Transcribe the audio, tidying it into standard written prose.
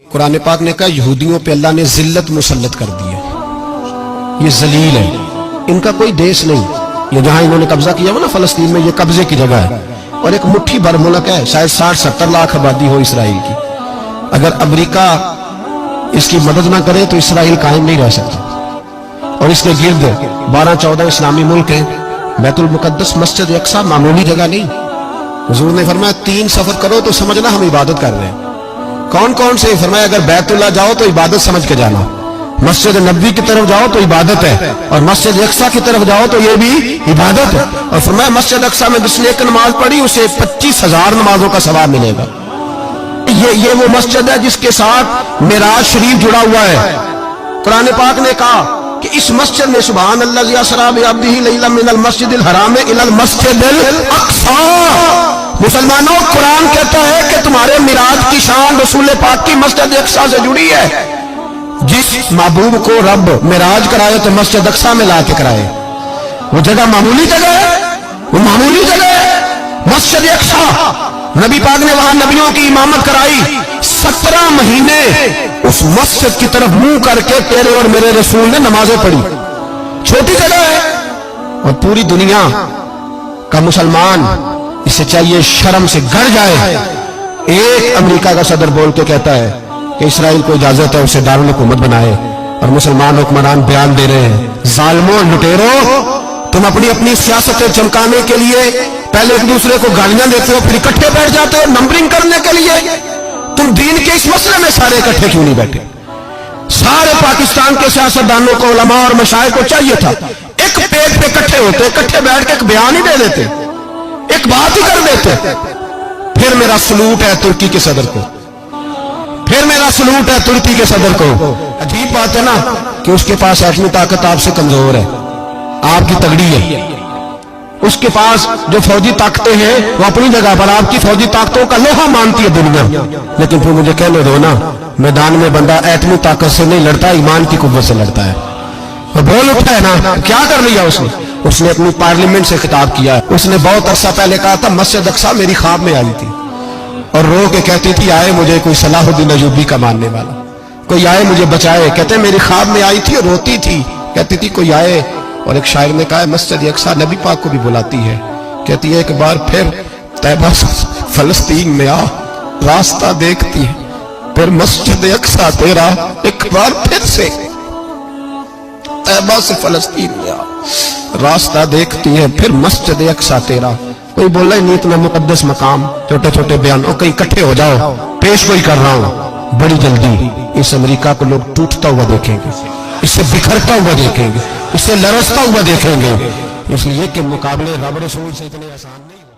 कुरान पाक ने कहा यहूदियों पे अल्लाह ने जिल्लत मुसल्लत कर दी है, ये जलील है, इनका कोई देश नहीं। ये जहां इन्होंने कब्जा किया हुआ ना फलस्तीन में, ये कब्जे की जगह है और एक मुट्ठी भर मुल्क है, शायद 60-70 लाख आबादी हो इसराइल की। अगर अमेरिका इसकी मदद ना करे तो इसराइल कायम नहीं रह सकता। और इसके गिर्द 12-14 इस्लामी मुल्क हैं। बैतुल मुकद्दस मस्जिद अक्सा मामूली जगह नहीं। हुजूर ने फरमाया 3 सफर करो तो समझना हम इबादत कर रहे हैं। कौन कौन से? फरमाया अगर बैतुल्लाह जाओ तो इबादत समझ के जाना, मस्जिद नबी की तरफ जाओ तो इबादत है, और मस्जिद अक्सा की तरफ जाओ तो ये भी इबादत है। और फरमाया मस्जिद अक्सा में जिसने एक नमाज पढ़ी उसे 25,000 नमाजों का सवाब मिलेगा। ये वो मस्जिद है जिसके साथ मिराज शरीफ जुड़ा हुआ है। कुरान पाक ने कहा कि इस मस्जिद में सुभान अल्लाज़ी असरा बिअब्दिही लैलन मिनल मस्जिदिल हराम इलल मस्जिदिल अक्सा। मुसलमानों, कुरान कहता है कि तुम्हारे मिराज की शान रसूल पाक की मस्जिद अक्सा से जुड़ी है। जिस महबूब को रब मिराज कराए तो मस्जिद अक्सा में ला के कराए। वो जगह मामूली जगह है, वो मामूली जगह है मस्जिद अक्सा। नबी पाक ने वहां नबियों की इमामत कराई। 17 महीने उस मस्जिद की तरफ मुंह करके तेरे और मेरे रसूल ने नमाजें पढ़ी। छोटी जगह है और पूरी दुनिया का मुसलमान इसे चाहिए शर्म से गड़ जाए। एक अमेरिका का सदर बोल के कहता है कि इसराइल को इजाजत है उसे दारुल हुकूमत बनाए, और मुसलमान हुक्मरान बयान दे रहे हैं जालिमों लुटेरो, तुम अपनी अपनी सियासत चमकाने के लिए पहले एक दूसरे को गालियां देते हो, फिर इकट्ठे बैठ जाते हो नंबरिंग करने के लिए। तुम दीन के इस मसले में सारे इकट्ठे क्यों नहीं बैठे? सारे पाकिस्तान के सियासतदानों को, उलमा और मशाइख को चाहिए था एक पेज पे इकट्ठे होते, इकट्ठे बैठ के एक बयान ही दे देते, एक बात ही कर देते। फिर मेरा सलूट है तुर्की के सदर को, फिर मेरा सलूट है तुर्की के सदर को। अजीब बात है ना कि उसके पास एटमी ताकत आपसे कमजोर है, आपकी तगड़ी है। उसके पास जो फौजी ताकतें हैं वो अपनी जगह पर, आपकी फौजी ताकतों का लोहा मानती है दुनिया। लेकिन फिर मुझे कहने दो ना, मैदान में बंदा एटमी ताकत से नहीं लड़ता, ईमान की कुव्वत से लड़ता है। वो बोल उठा है ना, क्या कर लिया उसने? उसने अपनी पार्लियामेंट से खिताब किया। उसने बहुत अरसा पहले कहा था मस्जिद अक्सा मेरी ख्वाब में आई थी और रो के कहती थी आए मुझे कोई सलाहुद्दीन अयूबी का मानने वाला, कोई आए मुझे बचाए। कहते मेरी ख्वाब में आई थी और रोती थी, कहती थी कोई आए। और एक शायर ने कहा मस्जिद अक्सा नबी पाक को भी बुलाती है, कहती है एक बार फिर तैबा फलस्तीन में आ, रास्ता देखती है फिर मस्जिद अक्सा तेरा, एक बार फिर से तैबा से फलस्तीन में आ, रास्ता देखती है फिर मस्जिद अक्सा तेरा। कोई बोला ही नहीं इतना मुकद्दस मकाम, छोटे छोटे बयान, कहीं इकट्ठे हो जाओ, पेश कोई कर रहा हूं। बड़ी जल्दी इस अमेरिका को लोग टूटता हुआ देखेंगे, इससे बिखरता हुआ देखेंगे, इससे लरसता हुआ देखेंगे। इसलिए कि मुकाबले रब रसूल से इतने आसान नहीं।